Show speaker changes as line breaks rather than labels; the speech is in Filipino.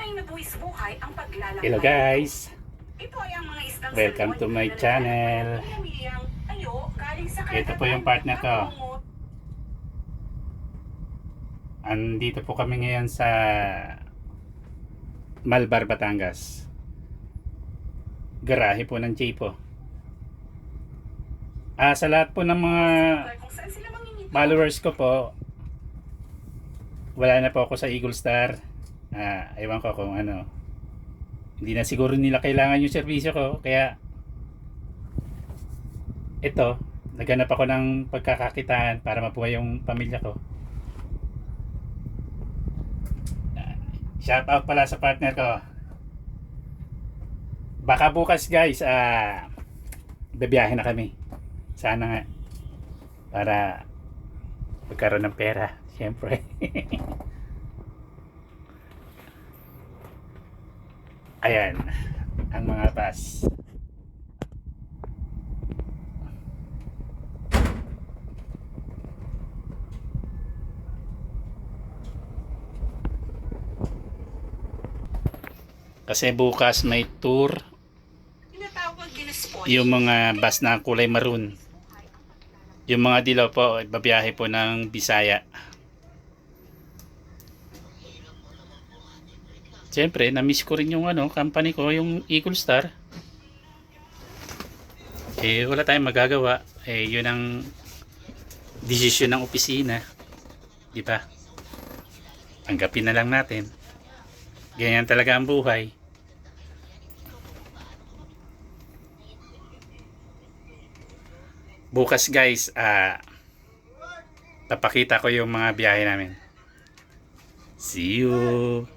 Tunay na buwis buhay ang paglalakbay.
Hello guys,
Ito ay ang mga isdang
welcome to my channel. Ito po yung partner ko. Andito po kami ngayon sa Malbar, Batangas. Garahe po ng Chipo. Sa lahat po ng mga followers ko po, wala na po ako sa Eagle Star. Ewan ko kung ano. Hindi na siguro nila kailangan yung serbisyo ko. Kaya ito, naghanap ako ng pagkakakitaan para mabuhay yung pamilya ko. Shout out pala sa partner ko. Baka bukas guys, bibiyahe na kami. Sana nga. Para magkaroon ng pera. Siyempre. Ayan. Ang mga bus. Kasi bukas may tour yung mga bus na kulay maroon. Yung mga dilaw po, babiyahe po ng Bisaya. Siyempre, na-miss ko rin yung company ko, yung Eagle Star. Wala tayong magagawa. Yun ang desisyon ng opisina. Di ba? Tanggapin na lang natin. Ganyan talaga ang buhay. Bukas guys, papakita ko yung mga biyahe namin. See you!